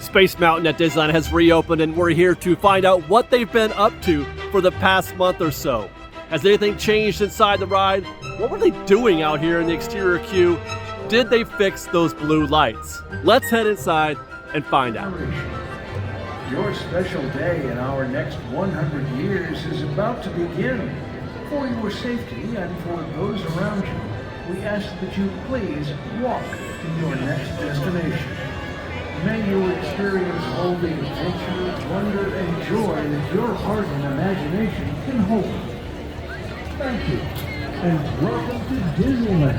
Space Mountain at Disneyland has reopened, and we're here to find out what they've been up to for the past month or so. Has anything changed inside the ride? What were they doing out here in the exterior queue? Did they fix those blue lights? Let's head inside and find out. Your special day in our next 100 years is about to begin. For your safety and for those around you, we ask that you please walk to your next destination. May you experience all the adventure, wonder, and joy that your heart and imagination can hold. Thank you, and welcome to Disneyland.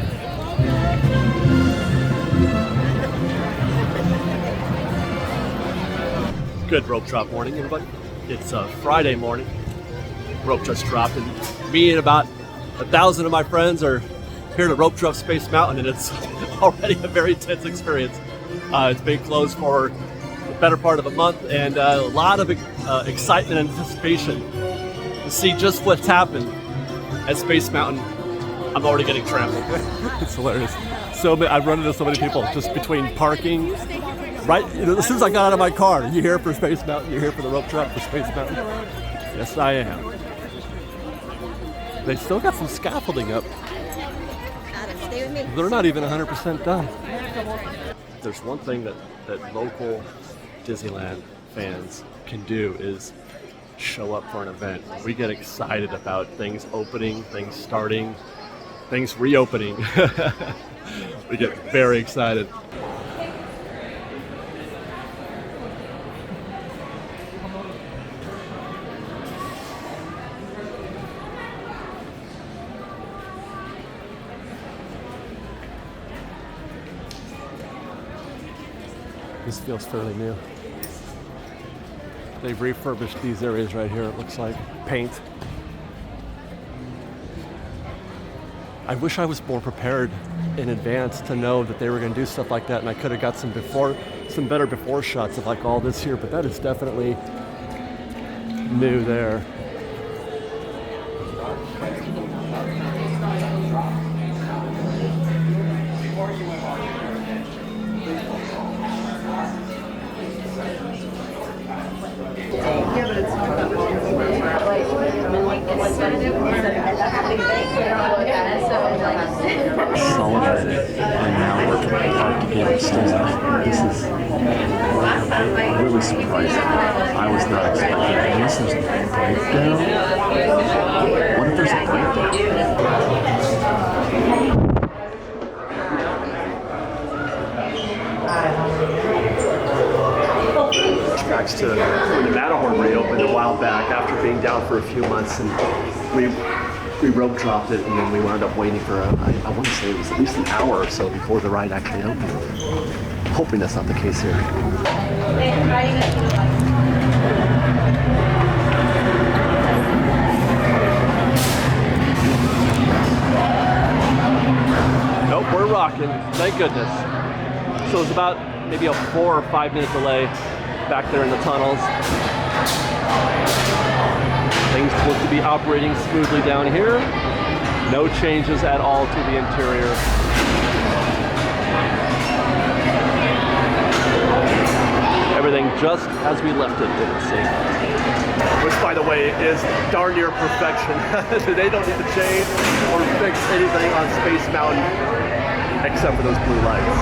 Good rope drop morning, everybody. It's Friday morning. Rope just dropped, and me and about 1,000 of my friends are here to rope drop Space Mountain, and it's already a very intense experience. It's been closed for the better part of a month, and a lot of excitement and anticipation to see just what's happened at Space Mountain. I'm already getting trampled. It's hilarious. I've run into so many people just between parking. Right, as soon as I got out of my car, you here for Space Mountain? You're here for the rope drop for Space Mountain? Yes, I am. They still got some scaffolding up. They're not even 100% done. There's one thing that local Disneyland fans can do is show up for an event. We get excited about things opening, things starting, things reopening. We get very excited. This feels fairly new. They've refurbished these areas right here, it looks like. Paint. I wish I was more prepared in advance to know that they were going to do stuff like that, and I could have got some better before shots of like all this here, but that is definitely new there. Sullivan are now working hard to get upstairs. This is really surprising. I was not expecting it. Unless there's a breakdown. What if there's a breakdown? Flashbacks to when the Matterhorn reopened a while back after being down for a few months, and we rope dropped it, and then we wound up waiting for I want to say it was at least an hour or so before the ride actually opened. I'm hoping that's not the case here. Nope, we're rocking, thank goodness. So it's about maybe a 4 or 5 minute delay back there in the tunnels. Things look to be operating smoothly down here. No changes at all to the interior. Everything just as we left it, didn't see. Which, by the way, is darn near perfection. They don't need to change or fix anything on Space Mountain except for those blue lights.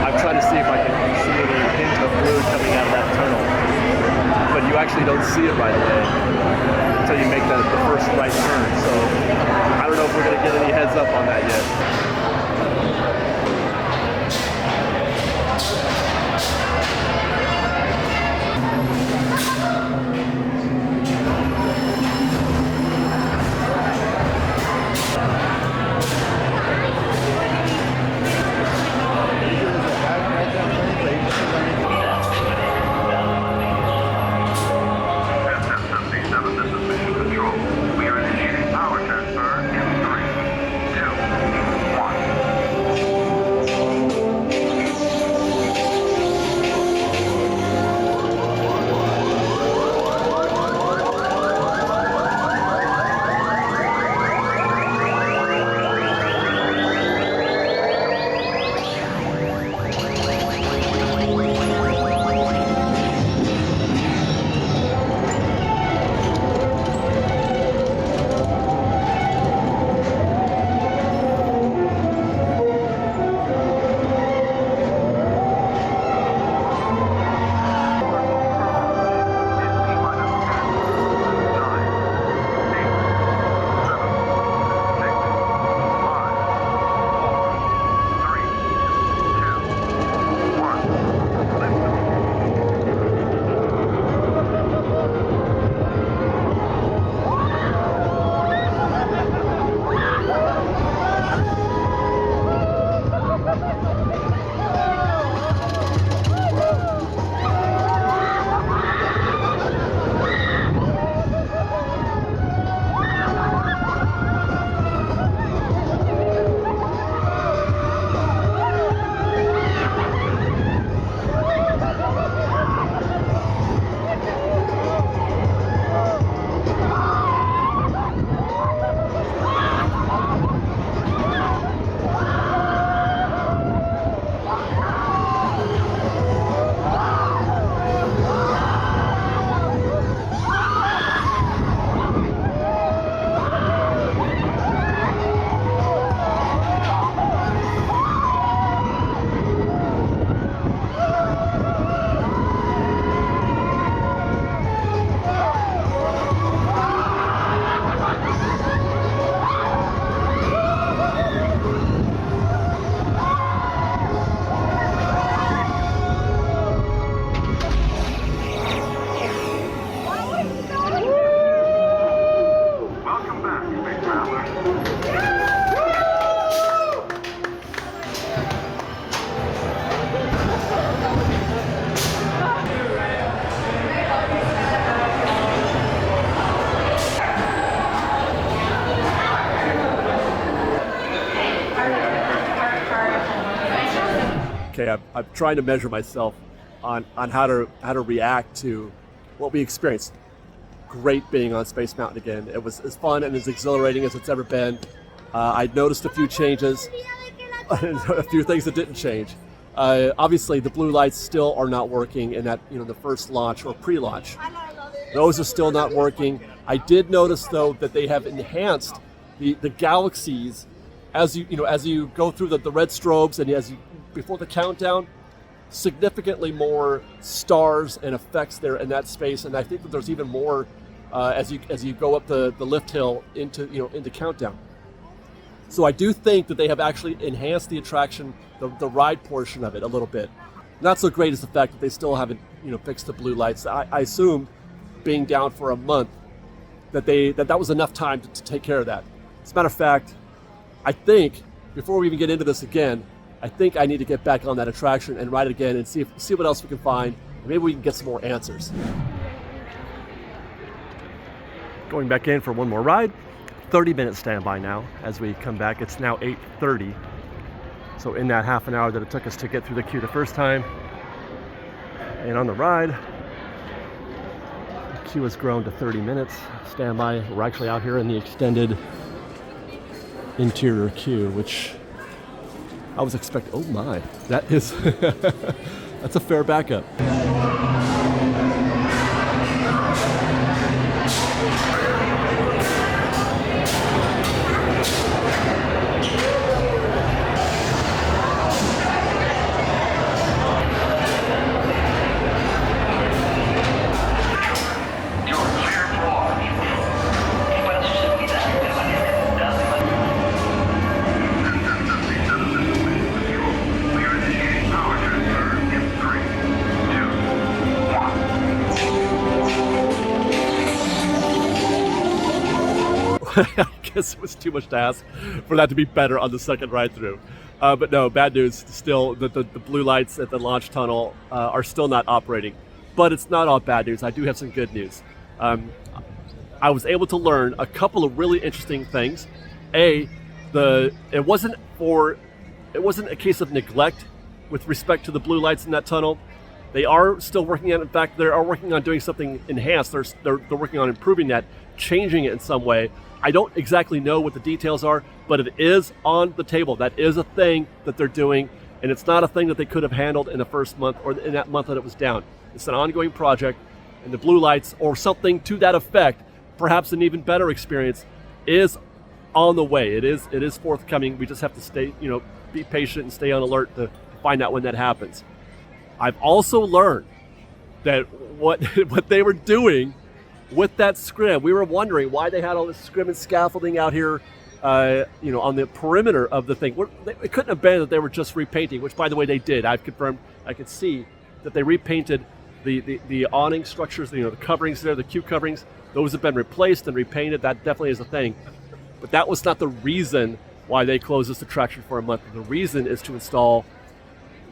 I'm trying to see if I can see any hint of blue coming out of that tunnel. But you actually don't see it right away until you make the first right turn. So I don't know if we're going to get any heads up on that yet. Control. We are initiating power transfer in 3, 2, 1. okay, I'm trying to measure myself on how to react to what we experienced. Great being on Space Mountain again. It was as fun and as exhilarating as it's ever been. I noticed a few changes, a few things that didn't change. Obviously, the blue lights still are not working in that, the first launch or pre-launch. Those are still not working. I did notice though that they have enhanced the galaxies as you go through the red strobes and before the countdown. Significantly more stars and effects there in that space, and I think that there's even more as you go up the lift hill into countdown. So I do think that they have actually enhanced the attraction, the ride portion of it a little bit. Not so great is the fact that they still haven't fixed the blue lights. I assumed, being down for a month, that was enough time to take care of that. As a matter of fact, I think before we even get into this again, I think I need to get back on that attraction and ride it again and see what else we can find. Maybe we can get some more answers. Going back in for one more ride. 30-minute standby now as we come back. It's now 8:30. So in that half an hour that it took us to get through the queue the first time, and on the ride, the queue has grown to 30 minutes. Standby. We're actually out here in the extended interior queue, which I was expecting. Oh my, that is that's a fair backup. I guess it was too much to ask for that to be better on the second ride through. But no, bad news. Still, the blue lights at the launch tunnel are still not operating. But it's not all bad news. I do have some good news. I was able to learn a couple of really interesting things. It wasn't a case of neglect with respect to the blue lights in that tunnel. They are still working on it. In fact, they are working on doing something enhanced. They're working on improving that, changing it in some way. I don't exactly know what the details are, but it is on the table. That is a thing that they're doing, and it's not a thing that they could have handled in the first month or in that month that it was down. It's an ongoing project, and the blue lights or something to that effect, perhaps an even better experience, is on the way. It is forthcoming. We just have to stay, be patient and stay on alert to find out when that happens. I've also learned that what they were doing with that scrim, we were wondering why they had all this scrim and scaffolding out here, on the perimeter of the thing. It couldn't have been that they were just repainting, which, by the way, they did. I've confirmed. I could see that they repainted the awning structures, the coverings there, the queue coverings. Those have been replaced and repainted. That definitely is a thing. But that was not the reason why they closed this attraction for a month. The reason is to install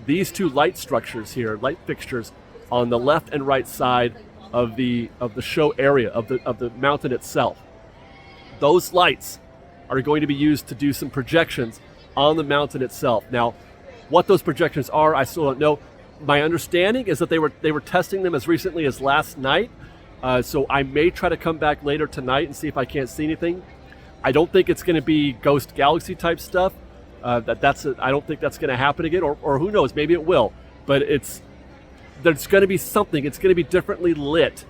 these two light structures here, light fixtures, on the left and right side of the show area of the mountain itself. Those lights are going to be used to do some projections on the mountain itself. Now, what those projections are, I still don't know. My understanding is that they were testing them as recently as last night. So I may try to come back later tonight and see if I can't see anything. I don't think it's going to be Ghost Galaxy type stuff. I don't think that's going to happen again, or who knows, maybe it will. But there's going to be something. It's going to be differently lit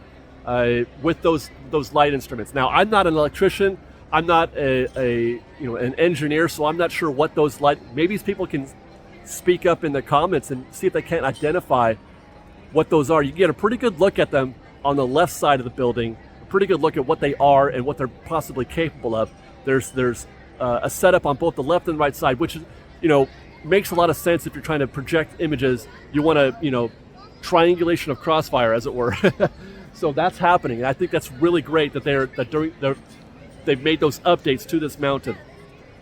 with those light instruments. Now, I'm not an electrician. I'm not an engineer, so I'm not sure what those light. Maybe people can speak up in the comments and see if they can't identify what those are. You get a pretty good look at them on the left side of the building. A pretty good look at what they are and what they're possibly capable of. There's a setup on both the left and right side, which makes a lot of sense if you're trying to project images. You want to triangulation of crossfire, as it were. So that's happening, and I think that's really great that they've made those updates to this mountain.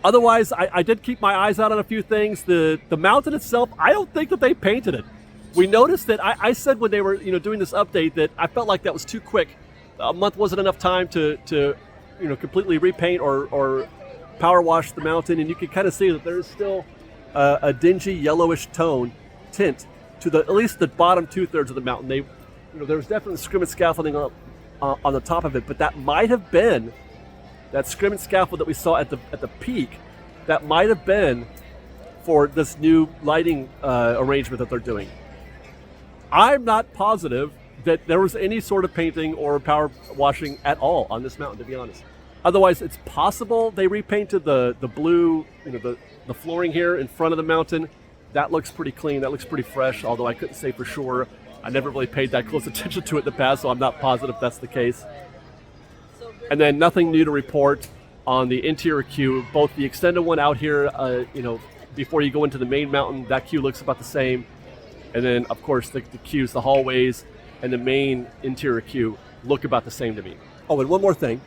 Otherwise, I did keep my eyes out on a few things. The mountain itself, I don't think that they painted it. We noticed that I said when they were doing this update that I felt like that was too quick. A month wasn't enough time to completely repaint or power wash the mountain, and you can kind of see that there is still a dingy yellowish tone tint to at least the bottom 2/3 of the mountain. There was definitely scrim and scaffolding on the top of it, but that might have been that scrim and scaffold that we saw at the peak. That might have been for this new lighting arrangement that they're doing. I'm not positive that there was any sort of painting or power washing at all on this mountain, to be honest. Otherwise, it's possible they repainted the blue, the flooring here in front of the mountain. That looks pretty clean. That looks pretty fresh, although I couldn't say for sure. I never really paid that close attention to it in the past, so I'm not positive that's the case. And then nothing new to report on the interior queue. Both the extended one out here, before you go into the main mountain, that queue looks about the same. And then, of course, the queues, the hallways, and the main interior queue look about the same to me. Oh, and one more thing.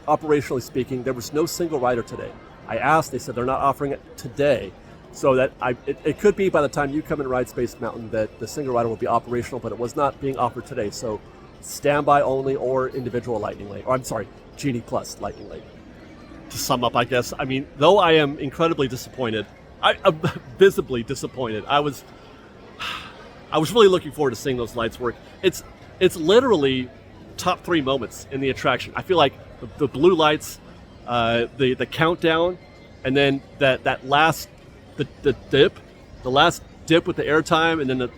Operationally speaking, there was no single rider today. I asked, they said they're not offering it today. So that it could be by the time you come and ride Space Mountain that the single rider will be operational, but it was not being offered today. So standby only or individual lightning lane. Or I'm sorry, Genie Plus lightning lane. To sum up, I guess, though I am incredibly disappointed, I'm visibly disappointed. I was really looking forward to seeing those lights work. It's literally top 3 moments in the attraction. I feel like the blue lights, the countdown, and then that last the last dip with the airtime, and then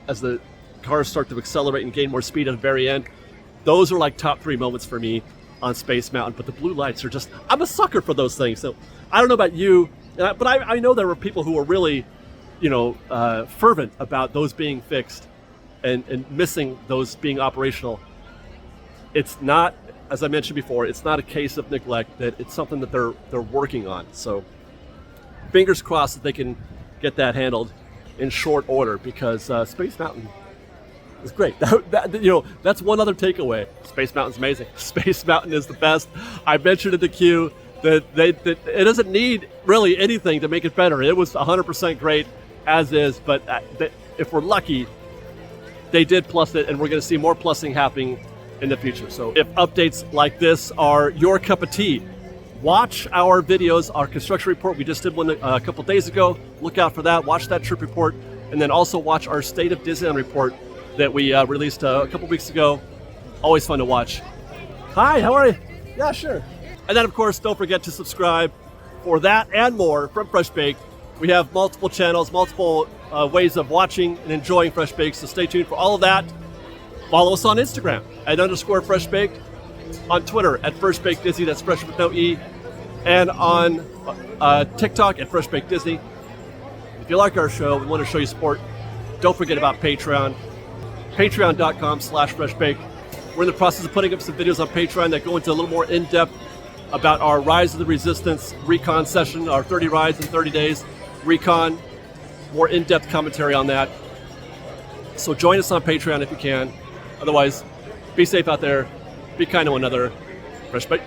as the cars start to accelerate and gain more speed at the very end. Those are like top 3 moments for me on Space Mountain. But the blue lights are just, I'm a sucker for those things. So I don't know about you, but I know there were people who were really, fervent about those being fixed and missing those being operational. It's not, as I mentioned before, it's not a case of neglect, that it's something that they're working on. So fingers crossed that they can get that handled in short order, because Space Mountain is great. That's one other takeaway. Space Mountain's amazing. Space Mountain is the best. I mentioned in the queue that it doesn't need really anything to make it better. It was 100% great as is, but if we're lucky, they did plus it, and we're going to see more plussing happening in the future. So if updates like this are your cup of tea, watch our videos, our construction report. We just did one a couple days ago. Look out for that. Watch that trip report. And then also watch our State of Disneyland report that we released a couple weeks ago. Always fun to watch. Hi, how are you? Yeah, sure. And then, of course, don't forget to subscribe for that and more from Fresh Baked. We have multiple channels, multiple ways of watching and enjoying Fresh Baked, so stay tuned for all of that. Follow us on Instagram at _Fresh Baked, on Twitter at Fresh Baked Disney, that's Fresh with no E, and on TikTok at Fresh Baked Disney. If you like our show and want to show you support, don't forget about Patreon. Patreon.com/FreshBaked. We're in the process of putting up some videos on Patreon that go into a little more in-depth about our Rise of the Resistance recon session, our 30 rides in 30 days recon, more in-depth commentary on that. So join us on Patreon if you can. Otherwise, be safe out there. Be kind to one another. Fresh Baked.